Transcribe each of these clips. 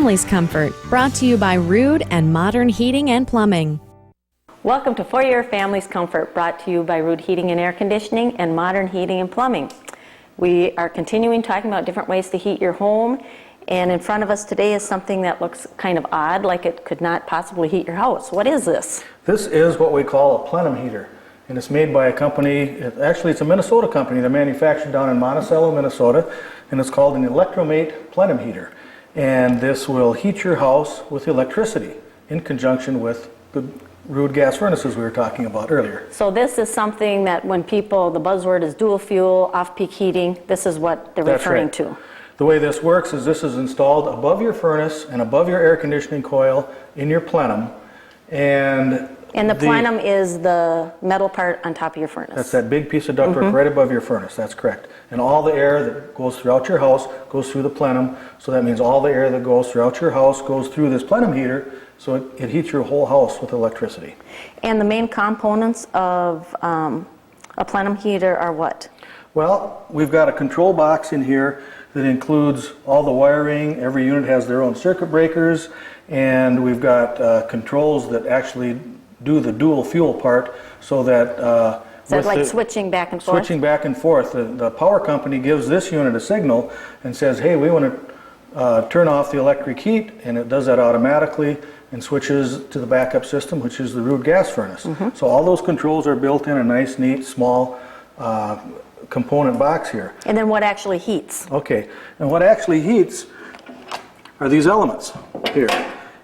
family's comfort, brought to you by Rude and Modern Heating and Plumbing. Welcome to For Your Family's Comfort, brought to you by Rude Heating and Air Conditioning and Modern Heating and Plumbing. We are continuing talking about different ways to heat your home, and in front of us today is something that looks kind of odd, like it could not possibly heat your house. What is this? This is what we call a plenum heater, and it's made by a company, actually it's a Minnesota company. They're manufactured down in Monticello, Minnesota, and it's called an Electromate plenum heater. And this will heat your house with electricity in conjunction with the Rude gas furnaces we were talking about earlier. So this is something that when people, the buzzword is dual fuel, off-peak heating, this is what they're referring to. The way this works is this is installed above your furnace and above your air conditioning coil in your plenum. And the plenum is the metal part on top of your furnace. That's that big piece of ductwork right above your furnace, that's correct. And all the air that goes throughout your house goes through the plenum, so that means all the air that goes throughout your house goes through this plenum heater, so it heats your whole house with electricity. And the main components of a plenum heater are what? Well, we've got a control box in here that includes all the wiring. Every unit has their own circuit breakers, and we've got controls that actually do the dual fuel part, so that so like switching back and forth? Switching back and forth. The power company gives this unit a signal and says, hey, we want to turn off the electric heat, and it does that automatically and switches to the backup system, which is the Rude gas furnace. So all those controls are built in a nice, neat, small component box here. And then what actually heats? Okay, and what actually heats are these elements here.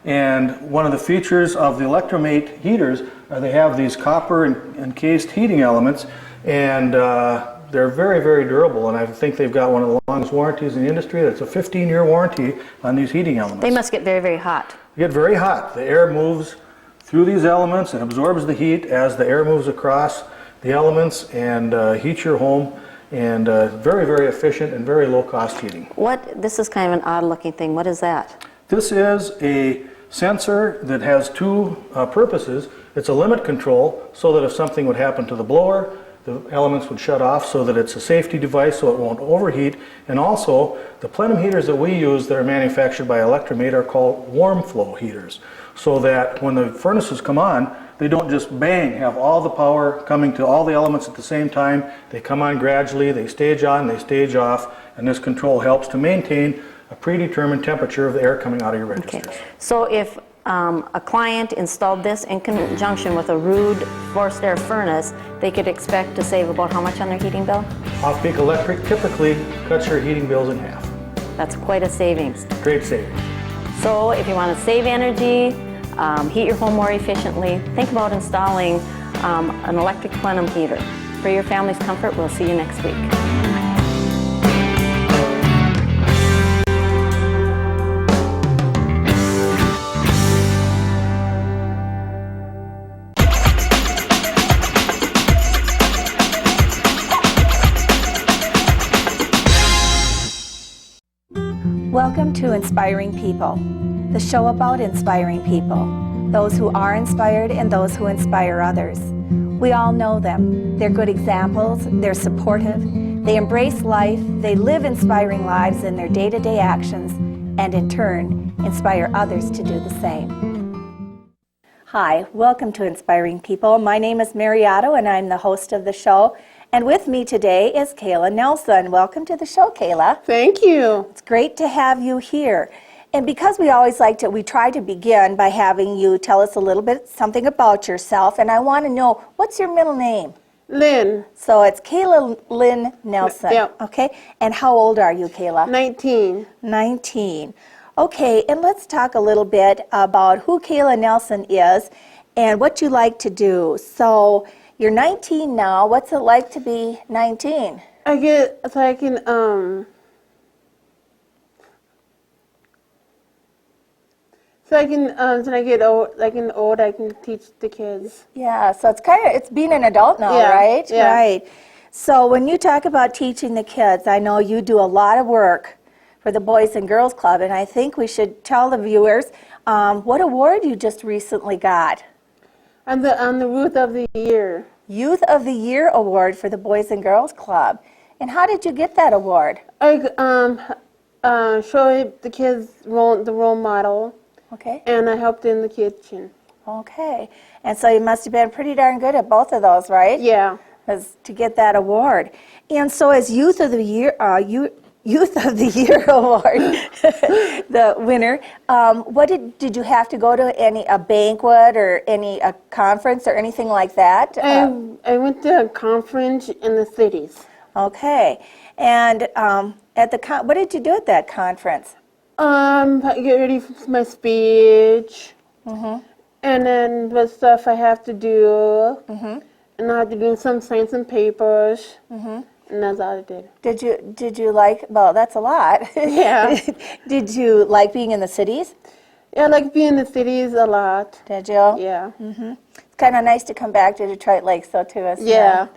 And one of the features of the Electromate heaters are they have these copper encased heating elements, and they're very, very durable, and I think they've got one of the longest warranties in the industry. That's a 15-year warranty on these heating elements. They must get very, very hot. They get very hot. The air moves through these elements and absorbs the heat as the air moves across the elements and heats your home, and very, very efficient and very low-cost heating. This is kind of an odd-looking thing. What is that? This is a sensor that has two purposes. It's a limit control, so that if something would happen to the blower, the elements would shut off, so that it's a safety device so it won't overheat. And also, the plenum heaters that we use that are manufactured by Electromate are called warm flow heaters, so that when the furnaces come on, they don't just bang, have all the power coming to all the elements at the same time. They come on gradually, they stage on, they stage off, and this control helps to maintain a predetermined temperature of the air coming out of your registers. Okay. So if a client installed this in conjunction with a Rude forced air furnace, they could expect to save about how much on their heating bill? Off-peak electric typically cuts your heating bills in half. That's quite a savings. Great savings. So if you want to save energy, heat your home more efficiently, think about installing an electric plenum heater. For your family's comfort, we'll see you next week. Welcome to Inspiring People, the show about inspiring people, those who are inspired and those who inspire others. We all know them. They're good examples, they're supportive, they embrace life, they live inspiring lives in their day-to-day actions, and in turn, inspire others to do the same. Hi, welcome to Inspiring People. My name is Mary Otto, and I'm the host of the show. And with me today is Kayla Nelson. Welcome to the show, Kayla. Thank you. It's great to have you here. And because we always like to, we try to begin by having you tell us a little bit, something about yourself. And I want to know, what's your middle name? Lynn. So it's Kayla Lynn Nelson. Yep. Okay. And how old are you, Kayla? 19. 19. Okay, and let's talk a little bit about who Kayla Nelson is and what you like to do. So you're 19 now. What's it like to be 19? I get, so I can, so when I get old, I can teach the kids. Yeah, so it's being an adult now, Yeah, right? yeah. Right. So when you talk about teaching the kids, I know you do a lot of work for the Boys and Girls Club, and I think we should tell the viewers what award you just recently got. I'm the Youth of the Year. Youth of the Year award for the Boys and Girls Club. And how did you get that award? I show the kids the role model, Okay. and I helped in the kitchen. Okay. And so you must have been pretty darn good at both of those, right? Yeah. As to get that award. And so as Youth of the Year, Youth of the Year award, the winner, what did you have to go to a banquet or a conference or anything like that? I went to a conference in the cities. Okay. And what did you do at that conference? Get ready for my speech. And then the stuff I have to do. And I have to do some sign some papers. And that's all I did. Did you like, well, that's a lot. Yeah. Did you like being in the cities? Yeah, I like being in the cities a lot. Did you? Yeah. It's kind of nice to come back to Detroit Lakes, though, too. Isn't it? Yeah.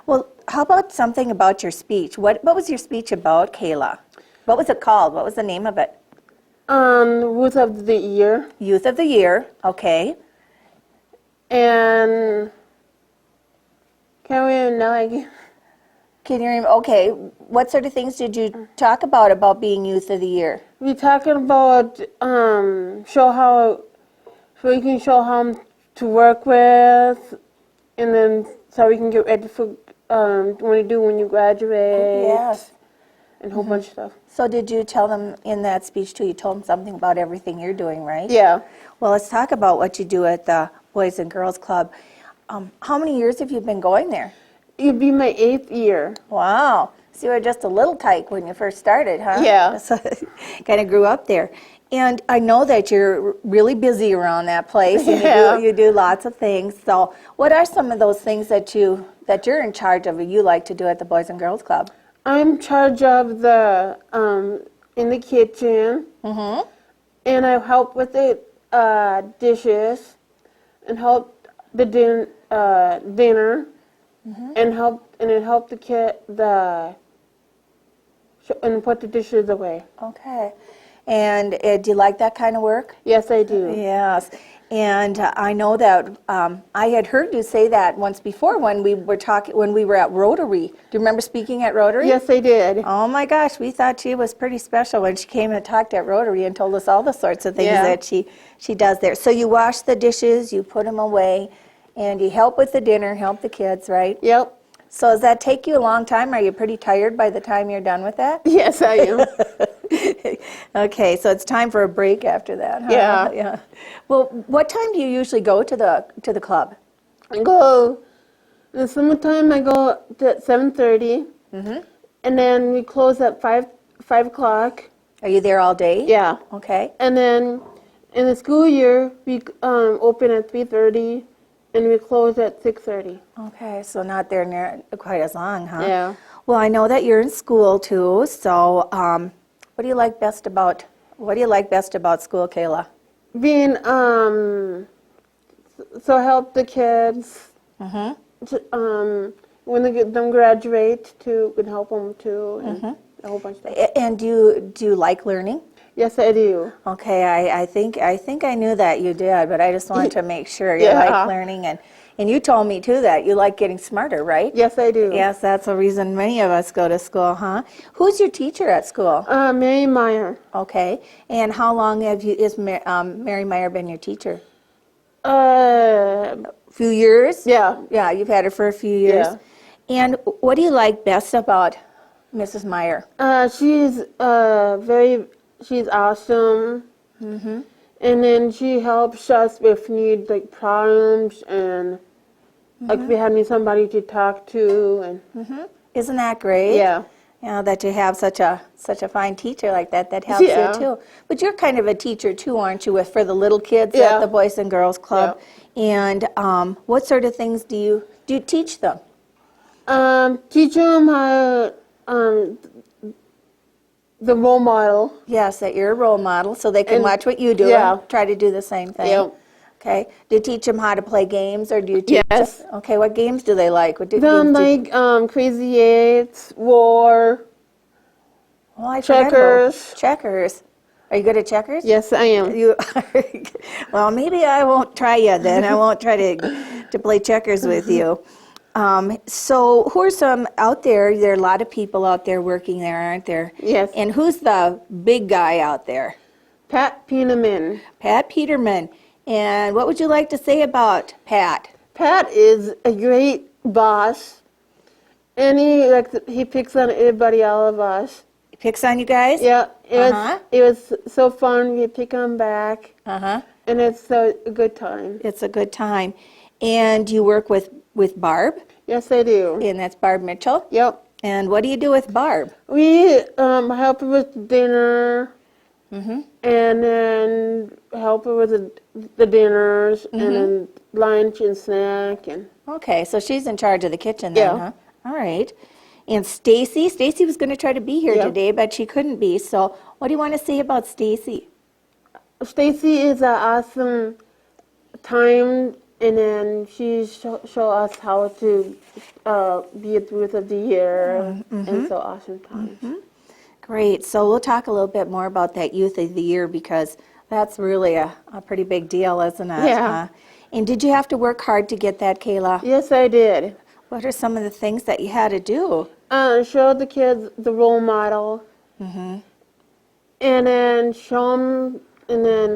Well, how about something about your speech? What was your speech about, Kayla? What was it called? What was the name of it? Youth of the Year. Youth of the Year. Okay. And can't remember now. Can you remember? Okay. What sort of things did you talk about being Youth of the Year? We talking about so we can show how to work with, and then so we can get ready for when you graduate. Yes. And a whole bunch of stuff. So did you tell them in that speech, too, you told them something about everything you're doing, right? Yeah. Well, let's talk about what you do at the Boys and Girls Club. How many years have you been going there? It'd be my 8th year. Wow. So you were just a little tyke when you first started, huh? Yeah. So kind of grew up there. And I know that you're really busy around that place. And Yeah. you do lots of things. So what are some of those things that you're in charge of or you like to do at the Boys and Girls Club? I'm in charge of the in the kitchen. And I help with the dishes, and help the dinner, and help the kid and put the dishes away. Okay. And do you like that kind of work? Yes, I do. Yes. And I know that I had heard you say that once before when we were at Rotary. Do you remember speaking at Rotary? Yes, I did. Oh my gosh, we thought she was pretty special when she came and talked at Rotary and told us all the sorts of things that she does there. So you wash the dishes, you put them away, and you help with the dinner, help the kids, right? Yep. So does that take you a long time? Are you pretty tired by the time you're done with that? Yes, I am. Okay, so it's time for a break after that, huh? Yeah. Yeah. Well, what time do you usually go to the club? I go in the summertime. I go at 7:30, and then we close at 5 o'clock. Are you there all day? Yeah. Okay. And then in the school year, we open at 3:30, and we close at 6:30. Okay, so not there near quite as long, huh? Yeah. Well, I know that you're in school too. So, what do you like best about school, Kayla? Being so help the kids. When they get them graduate too, can help them too, and a whole bunch of stuff. And do you like learning? Yes, I do. Okay, I think I knew that you did, but I just wanted to make sure you Yeah. like learning, and you told me too that you like getting smarter, right? Yes, I do. Yes, that's the reason many of us go to school, huh? Who's your teacher at school? Mary Meyer. Okay, and how long is Mary Meyer been your teacher? Uh, Few years? yeah. Yeah, you've had her for a few years. Yeah. And what do you like best about Mrs. Meyer? She's awesome. And then she helps us if we need like problems, and like if we had need somebody to talk to, and Isn't that great? yeah. You know, that you have such a fine teacher like that helps Yeah. you too. But you're kind of a teacher too, aren't you, for the little kids Yeah. at the Boys and Girls Club? And what sort of things do you teach them? Teach them how the role model. Yes, that you're a role model, so they can And- watch what you do yeah. and try to do the same thing. Yep. Okay. Do you teach them how to play games, or do you teach Yes. them? Okay, what games do they like? What Them games like Crazy Eights, War. Oh, I forgot about Checkers. Checkers. Are you good at checkers? Yes, I am. You are. Well, maybe I won't try you then. I won't try to play checkers with you. So who are some out there? There are a lot of people out there working there, aren't there? Yes. And who's the big guy out there? Pat Peterman. Pat Peterman. And what would you like to say about Pat? Pat is a great boss, and he picks on everybody, all of us. He picks on you guys? Yeah, Uh-huh. it was so fun. We pick on back, Uh-huh. and it's a good time. It's a good time. And you work with Barb, Yes, I do. and that's Barb Mitchell. Yep. And what do you do with Barb? We help her with dinner, Mm-hmm. and then help her with the dinners, Mm-hmm. and then lunch and snack, and Okay, so she's in charge of the kitchen then, Yeah. huh? All right. And Stacy was going to try to be here Yeah. today, but she couldn't be. So what do you want to say about Stacy? Stacy is an awesome time, and then she show us how to be a Youth of the Year, and so awesome times. Great. So we'll talk a little bit more about that Youth of the Year because that's really a pretty big deal, isn't it? Yeah. And did you have to work hard to get that, Kayla? Yes, I did. What are some of the things that you had to do? Show the kids the role model, and then show them, and then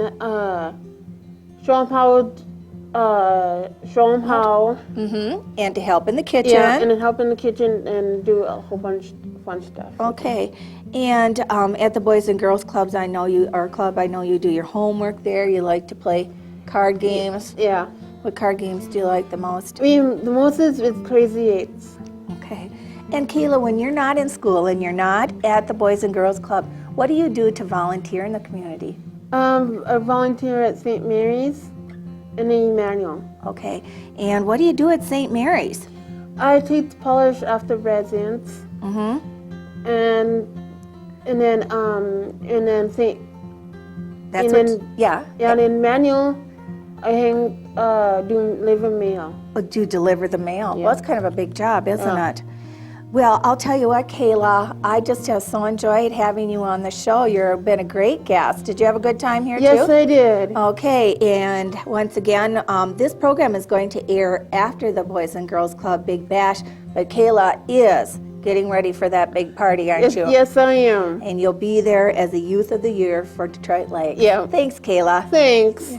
show them how, And to help in the kitchen. yeah, and then help in the kitchen and do a whole bunch of fun stuff. Okay. And at the Boys and Girls Clubs, I know you do your homework there. You like to play card games. Yeah. What card games do you like the most? The most is Crazy Eights. Okay. And Kayla, when you're not in school and you're not at the Boys and Girls Club, what do you do to volunteer in the community? I volunteer at St. Mary's and Emmanuel. Okay. And what do you do at St. Mary's? I take the polish off the resins, and then St. That's And what. then- Yeah. Yeah, and in Manuel, I deliver mail. Do you deliver the mail? Yeah. Well, it's kind of a big job, isn't Yeah. it? Well, I'll tell you what, Kayla, I just have so enjoyed having you on the show. You've been a great guest. Did you have a good time here, Yes, too? I did. Okay, and once again, this program is going to air after the Boys and Girls Club Big Bash, but Kayla is getting ready for that big party, aren't you? Yes, I am. And you'll be there as a Youth of the Year for Detroit Lake. Yeah. Thanks, Kayla. Thanks.